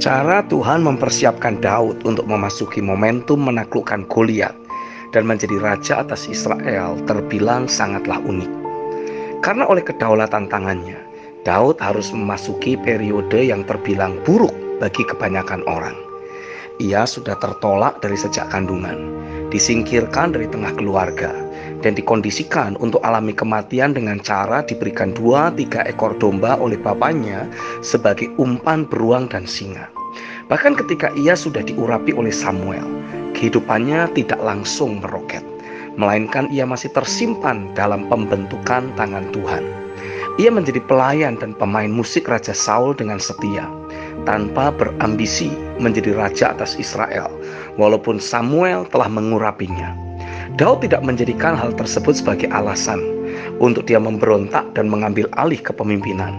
Cara Tuhan mempersiapkan Daud untuk memasuki momentum menaklukkan Goliat dan menjadi raja atas Israel terbilang sangatlah unik. Karena oleh kedaulatan tangannya, Daud harus memasuki periode yang terbilang buruk bagi kebanyakan orang. Ia sudah tertolak dari sejak kandungan, disingkirkan dari tengah keluarga, dan dikondisikan untuk alami kematian dengan cara diberikan 2-3 ekor domba oleh bapaknya sebagai umpan beruang dan singa. Bahkan ketika ia sudah diurapi oleh Samuel, kehidupannya tidak langsung meroket, melainkan ia masih tersimpan dalam pembentukan tangan Tuhan. Ia menjadi pelayan dan pemain musik Raja Saul dengan setia, tanpa berambisi menjadi raja atas Israel, walaupun Samuel telah mengurapinya. Daud tidak menjadikan hal tersebut sebagai alasan untuk dia memberontak dan mengambil alih kepemimpinan,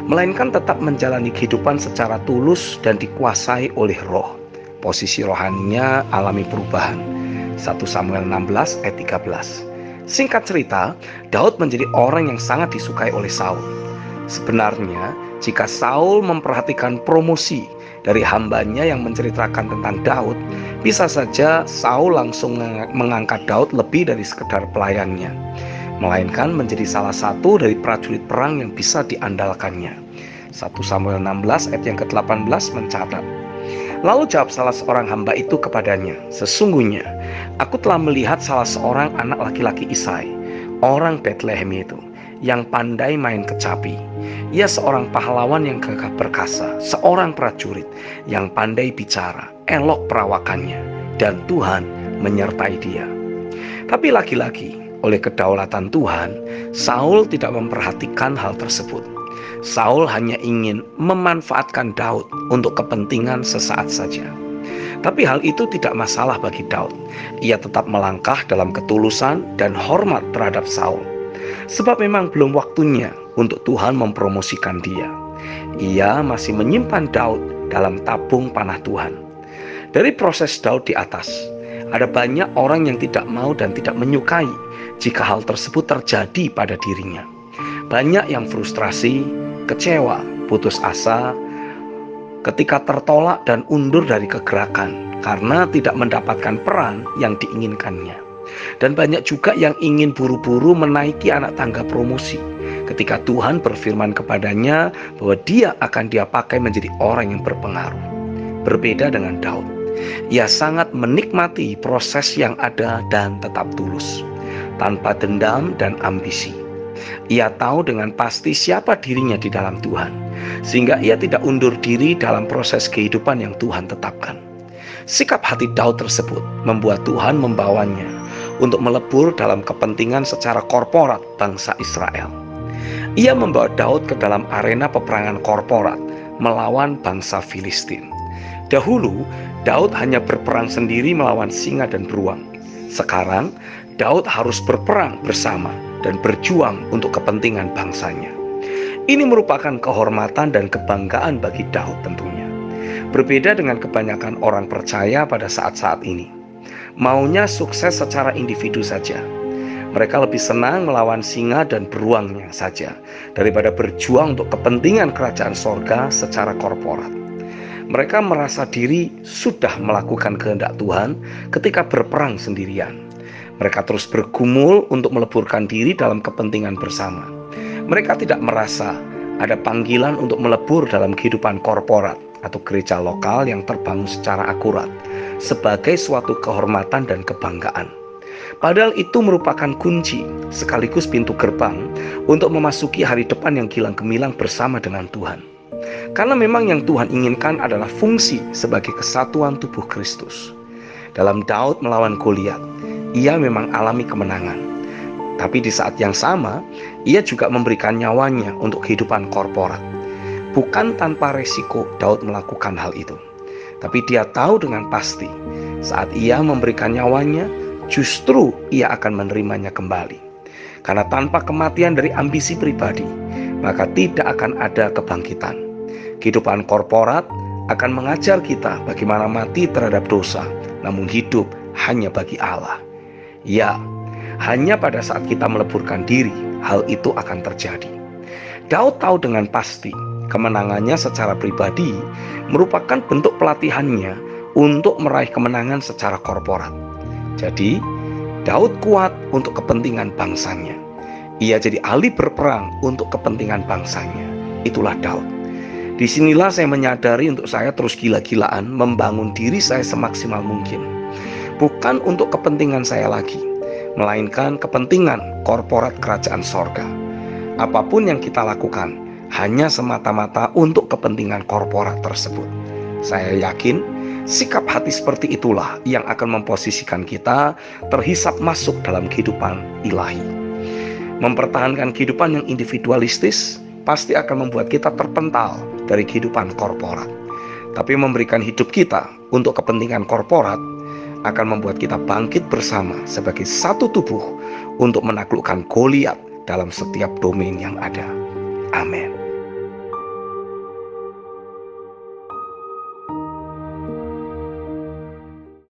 melainkan tetap menjalani kehidupan secara tulus dan dikuasai oleh roh. Posisi rohaninya alami perubahan. 1 Samuel 16 ayat 13. Singkat cerita, Daud menjadi orang yang sangat disukai oleh Saul. Sebenarnya, jika Saul memperhatikan promosi dari hambanya yang menceritakan tentang Daud, bisa saja Saul langsung mengangkat Daud lebih dari sekedar pelayannya, melainkan menjadi salah satu dari prajurit perang yang bisa diandalkannya. 1 Samuel 16 ayat yang ke-18 mencatat, lalu jawab salah seorang hamba itu kepadanya, sesungguhnya aku telah melihat salah seorang anak laki-laki Isai, orang Betlehem itu, yang pandai main kecapi. Ia seorang pahlawan yang gagah perkasa, seorang prajurit yang pandai bicara, elok perawakannya, dan Tuhan menyertai dia. Tapi lagi-lagi, oleh kedaulatan Tuhan, Saul tidak memperhatikan hal tersebut. Saul hanya ingin memanfaatkan Daud untuk kepentingan sesaat saja. Tapi hal itu tidak masalah bagi Daud. Ia tetap melangkah dalam ketulusan dan hormat terhadap Saul, sebab memang belum waktunya untuk Tuhan mempromosikan dia. Ia masih menyimpan Daud dalam tabung panah Tuhan. Dari proses Daud di atas, ada banyak orang yang tidak mau dan tidak menyukai jika hal tersebut terjadi pada dirinya. Banyak yang frustrasi, kecewa, putus asa ketika tertolak dan undur dari kegerakan karena tidak mendapatkan peran yang diinginkannya. Dan banyak juga yang ingin buru-buru menaiki anak tangga promosi ketika Tuhan berfirman kepadanya bahwa dia akan dia pakai menjadi orang yang berpengaruh. Berbeda dengan Daud, ia sangat menikmati proses yang ada dan tetap tulus, tanpa dendam dan ambisi. Ia tahu dengan pasti siapa dirinya di dalam Tuhan, sehingga ia tidak undur diri dalam proses kehidupan yang Tuhan tetapkan. Sikap hati Daud tersebut membuat Tuhan membawanya untuk melebur dalam kepentingan secara korporat bangsa Israel. Ia membawa Daud ke dalam arena peperangan korporat melawan bangsa Filistin. Dahulu, Daud hanya berperang sendiri melawan singa dan beruang. Sekarang, Daud harus berperang bersama dan berjuang untuk kepentingan bangsanya. Ini merupakan kehormatan dan kebanggaan bagi Daud tentunya. Berbeda dengan kebanyakan orang percaya pada saat-saat ini. Maunya sukses secara individu saja. Mereka lebih senang melawan singa dan beruangnya saja daripada berjuang untuk kepentingan kerajaan sorga secara korporat. Mereka merasa diri sudah melakukan kehendak Tuhan ketika berperang sendirian. Mereka terus bergumul untuk meleburkan diri dalam kepentingan bersama. Mereka tidak merasa ada panggilan untuk melebur dalam kehidupan korporat atau gereja lokal yang terbangun secara akurat sebagai suatu kehormatan dan kebanggaan. Padahal itu merupakan kunci sekaligus pintu gerbang untuk memasuki hari depan yang gilang gemilang bersama dengan Tuhan. Karena memang yang Tuhan inginkan adalah fungsi sebagai kesatuan tubuh Kristus. Dalam Daud melawan Goliat, ia memang alami kemenangan. Tapi di saat yang sama, ia juga memberikan nyawanya untuk kehidupan korporat. Bukan tanpa resiko Daud melakukan hal itu. Tapi dia tahu dengan pasti, saat ia memberikan nyawanya, justru ia akan menerimanya kembali. Karena tanpa kematian dari ambisi pribadi, maka tidak akan ada kebangkitan. Kehidupan korporat akan mengajar kita bagaimana mati terhadap dosa, namun hidup hanya bagi Allah. Ya, hanya pada saat kita meleburkan diri, hal itu akan terjadi. Daud tahu dengan pasti Kemenangannya secara pribadi merupakan bentuk pelatihannya untuk meraih kemenangan secara korporat. Jadi, Daud kuat untuk kepentingan bangsanya. Ia jadi ahli berperang untuk kepentingan bangsanya. Itulah Daud. Disinilah saya menyadari untuk saya terus gila-gilaan membangun diri saya semaksimal mungkin. Bukan untuk kepentingan saya lagi, melainkan kepentingan korporat kerajaan sorga. Apapun yang kita lakukan, hanya semata-mata untuk kepentingan korporat tersebut. Saya yakin sikap hati seperti itulah yang akan memposisikan kita terhisap masuk dalam kehidupan ilahi. Mempertahankan kehidupan yang individualistis pasti akan membuat kita terpental dari kehidupan korporat. Tapi memberikan hidup kita untuk kepentingan korporat akan membuat kita bangkit bersama sebagai satu tubuh untuk menaklukkan Goliat dalam setiap domain yang ada. Amin.